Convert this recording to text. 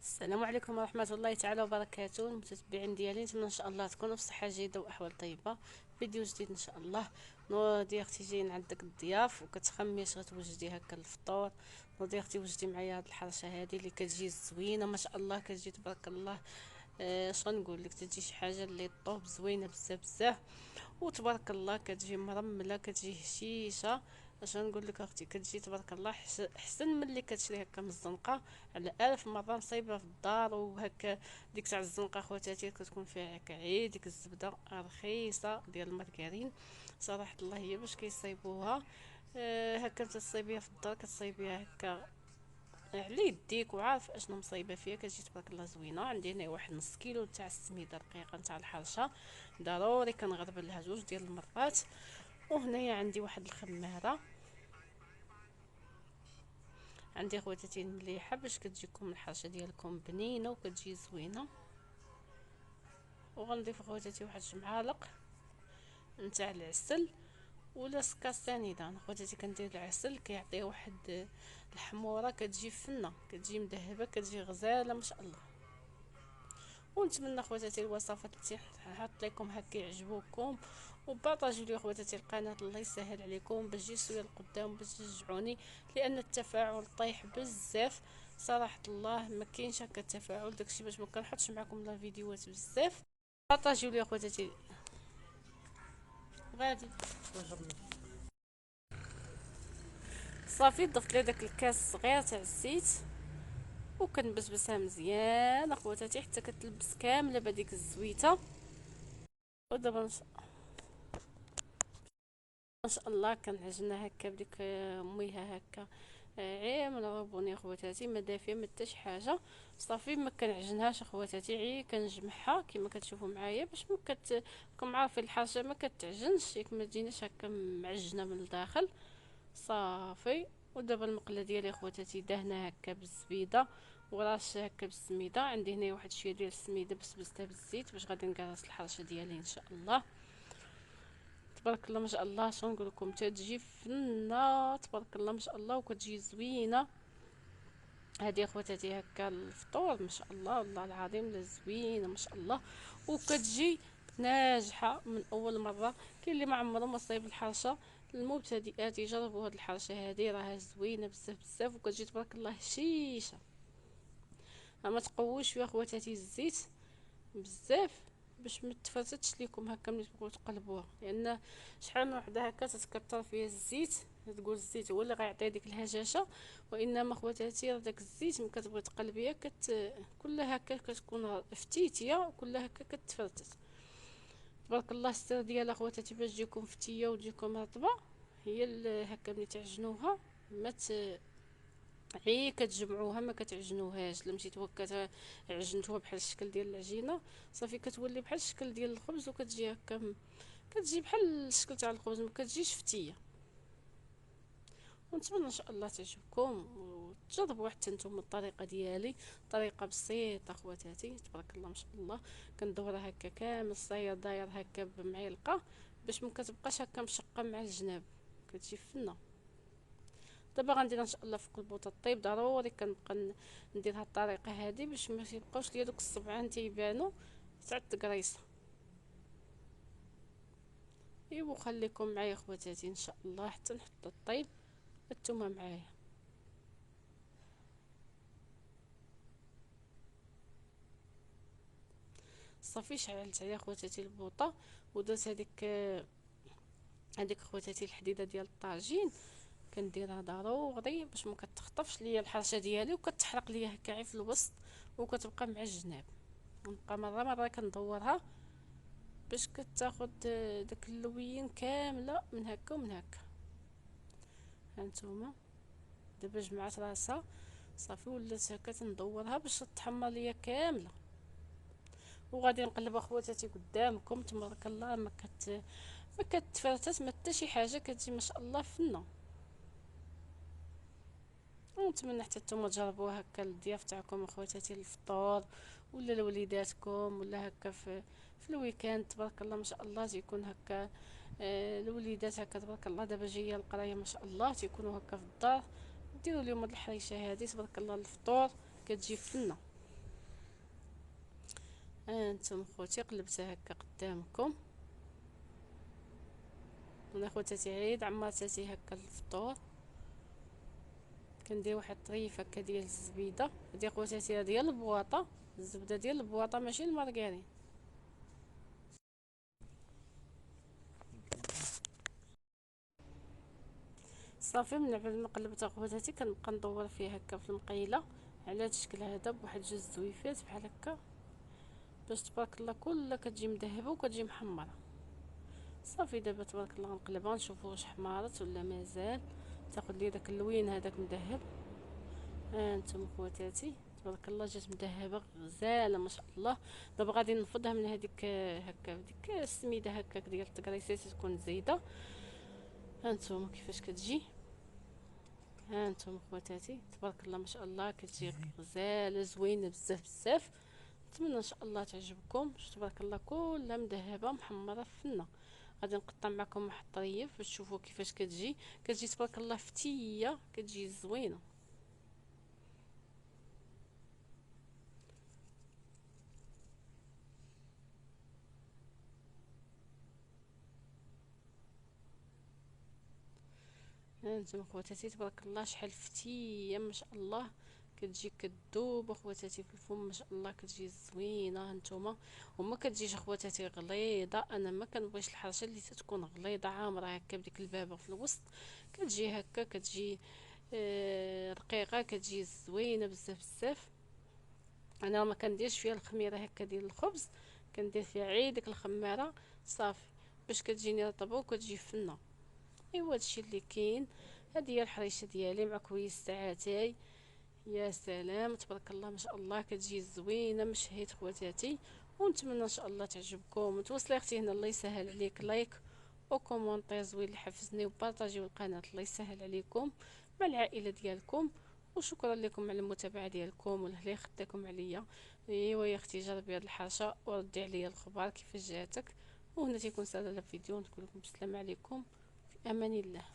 السلام عليكم ورحمة الله تعالى وبركاته. المتتبعين ديالي، نتمنى ان شاء الله تكونوا في صحة جيدة واحوال طيبة. فيديو جديد ان شاء الله. نوضي اختي جايين عندك الضياف وكتخمي اش غتوجدي هكا الفطور. نوضي اختي وجدي معايا هاد الحرشه هادي اللي كتجي زوينه ما شاء الله، كتجي تبارك الله. شنو نقول لك، تجي شي حاجه اللي طوب زوينه بزاف بزاف، وتبارك الله كتجي مرمله، كتجي هشيشه. اش نقول لك اختي، كتجي تبارك الله احسن من اللي كتشري هكا من الزنقه على الف مره مصايبه في الدار. وهكا ديك تاع الزنقه خواتاتي كتكون فيها هكا عيد، ديك الزبده رخيصه ديال المارغرين صراحه الله هي باش كيصايبوها. هكا انت تصايبيها في الدار، كتصايبيها هكا على يديك وعارف اشنو مصايبه فيها، كتجي تبارك الله زوينه. عندي هنا واحد نص كيلو تاع السميده رقيقه نتاع الحرشه، ضروري كنغربل لها جوج ديال المرات. وهنايا عندي واحد الخماره، عندي خواتاتي مليحه باش كتجيكم الحرشه ديالكم بنينه وكتجي زوينه. وغنضيف خواتاتي واحد معالق نتاع العسل ولا سكر سنيده. انا خواتاتي كندير العسل كيعطيه واحد الحموره، كتجي فنه، كتجي مذهبه، كتجي غزاله ما شاء الله. ونتمنى خواتاتي الوصفات اللي حط لكم هكا يعجبوكم، وبارطاجيو لي خواتاتي القناه، الله يسهل عليكم باش تجي شويه لقدام باش تشجعوني، لان التفاعل طايح بزاف صراحه الله. ما كاينش هكا التفاعل، داكشي باش ما كنحطش معكم لا فيديوهات بزاف. بارطاجيو لي خواتاتي. غادي صافي ضفت لي داك الكاس الصغير تاع الزيت وكنبسبسها مزيان اخواتاتي حتى كتلبس كامله بهذيك الزويته. ودابا ما شاء الله كنعجنها هكا بديك ميها هكا عامل ربوني اخواتاتي، ما دافيه ما حتى شي حاجه. صافي ما كنعجنهاش اخواتاتي، عي كنجمعها كما كتشوفوا معايا باش ما راكم عارفين الحاجه ما كتعجنش ياك ما تجيناش هكا معجنه من الداخل. صافي. ودابا المقله ديالي اخواتاتي دهنه هكا بالزبيده ورشه هكا بالسميده. عندي هنا واحد شويه ديال السميده بس بزتها بالزيت باش غادي نكرس الحرشه ديالي ان شاء الله. تبارك الله ما شاء الله، شنو نقول لكم، تجي فنه تبارك الله ما شاء الله وكتجي زوينه. هذه اخواتاتي هكا الفطور ما شاء الله والله العظيم لا زوينه ما شاء الله، وكتجي ناجحه من اول مره. كاين اللي ما عمره ما صايب الحرشه، المبتدئات يجربوا هاد الحرشه هذه، راها زوينه بزاف بزاف وكتجي تبارك الله هشيشه. ما تقووش يا اخواتاتي الزيت بزاف باش ما تفرتش ليكم هكا ملي تبغيو تقلبوها، لان شحال من وحده هكا تتكثر فيها الزيت، تقول الزيت هو اللي غيعطي ديك الهجاشه. وانما خواتاتي داك الزيت ملي كتبغي تقلبيها كلها هكا كتكون فتيتيه وكلها هكا كتفرتت. تبارك الله السر ديالها خواتاتي باش تجيكم فتيه وتجيكم رطبه، هي هكا ملي تعجنوها ما هي كتجمعوها ما كتعجنوهاش. لما مشيتو هكا عجنتوها بحال الشكل ديال العجينه صافي كتولي بحال الشكل ديال الخبز وكتجي هكا كتجي بحال الشكل تاع الخبز ما كتجيش فتيه. ونتمنى ان شاء الله تعجبكم وتجربوا حتى نتوما الطريقه ديالي، طريقه بسيطه خواتاتي تبارك الله ما شاء الله. كندورها هكا كامل الصاير داير هكا بمعلقه باش ما كتبقاش هكا مشقه مع الجناب، كتجي فنه. دابا غندير ان شاء الله في كل الطيب، ضروري كنبقى ندير هاد الطريقه هذه باش ما يبقاوش ليا دوك الصبعان تيبانوا تاع التقريصه. ايوا خليكم معايا خواتاتي ان شاء الله حتى نحط الطيب، نتوما معايا. صافي شعلت عليها خواتاتي البوطه ودرت هذيك خواتاتي الحديده ديال الطاجين، كنديرها ضروري باش ما كتخطفش ليا الحرشه ديالي وكتحرق ليا هكا في الوسط وكتبقى مع الجناب. نبقى مره مره كندورها باش كتاخد داك اللويين كامله من هكا ومن هكا. هانتوما دابا جمعت راسها صافي ولات هكا تندورها باش تحمر ليا كامله، وغادي نقلب اخواتاتي قدامكم تبارك الله ما كتفرتت ما حتى شي حاجه، كتجي ما شاء الله فنه. ونتمنى حتى نتوما تجربوها هكا للضياف تاعكم اخواتاتي الفطور ولا لوليداتكم ولا هكا في الويكاند تبارك الله ما شاء الله تيكون هكا. الوليدات هكا تبارك الله دابا جايه القرايه ما شاء الله تيكونوا هكا في الدار، ديروا اليوم هاد الحريشه هذه تبارك الله الفطور كتجي فنه. ها انتم خوتي قلبتها هكا قدامكم. انا خواتاتي عيد عمرتاتي هكا الفطور. كندير واحد الطريف هكا ديال الزبيده، هادي خواتاتي ديال البواطه، الزبده ديال البواطه ماشي المارغرين. صافي من بعد ما قلبتها خواتاتي كنبقى ندور فيها هكا في المقيله على هاد الشكل هذا بواحد جوج زويفات بحال هكا، باش تبارك الله كلها كتجي مذهبه وكتجي محمره. صافي دابا تبارك الله نقلبها نشوفوا واش حمارت ولا مازال، تاخذ لي داك اللوين هذاك مذهب. ها انتم خواتاتي تبارك الله جات مذهبه غزاله ما شاء الله. دابا غادي نفضها من هذيك هكا ديك السميده هكاك ديال التكريسات تكون زايده. ها انتم كيفاش كتجي. ها انتم خواتاتي تبارك الله ما شاء الله كتجي غزاله زوينه بزاف بزاف. نتمنى ان شاء الله تعجبكم. تبارك الله كلها مذهبه محمره في الفنه. غادي نقطع معكم واحد الطريف باش تشوفوا كيفاش كتجي تبارك الله فتيه كتجي زوينه. هانتوما خواتاتي تبارك الله شحال فتيه ما شاء الله كتجي كذوب اخواتاتي في الفم ما شاء الله كتجي زوينه هانتوما. وما كتجيش اخواتاتي غليظه، انا ما كنبغيش الحرشه اللي تكون غليظه عامره هكا بديك البابه في الوسط. كتجي هكا كتجي رقيقه كتجي زوينه بزاف بزاف. انا ما كنديرش فيها الخميره هكا ديال الخبز، كندير فيها عيد ديك الخماره صافي باش كتجيني رطبه وكتجي فنه. ايوا هادشي اللي كاين. هذه هي الحريشه ديالي مع كويس تاعاتي. يا سلام تبارك الله ما شاء الله كتجي زوينه مشهيت خواتاتي. ونتمنى ان شاء الله تعجبكم. وتوصلي اختي هنا الله يسهل عليك لايك وكومونتير زوين اللي حفزني وبارطاجيو القناه الله يسهل عليكم مع العائله ديالكم. وشكرا لكم على المتابعه ديالكم واللي خداكم عليا. ايوا يا اختي جربي هاد الحرشه وردي عليا الخبر كيفاش جاتك. وهنا تيكون سالا الفيديو نقول لكم السلام عليكم في امان الله.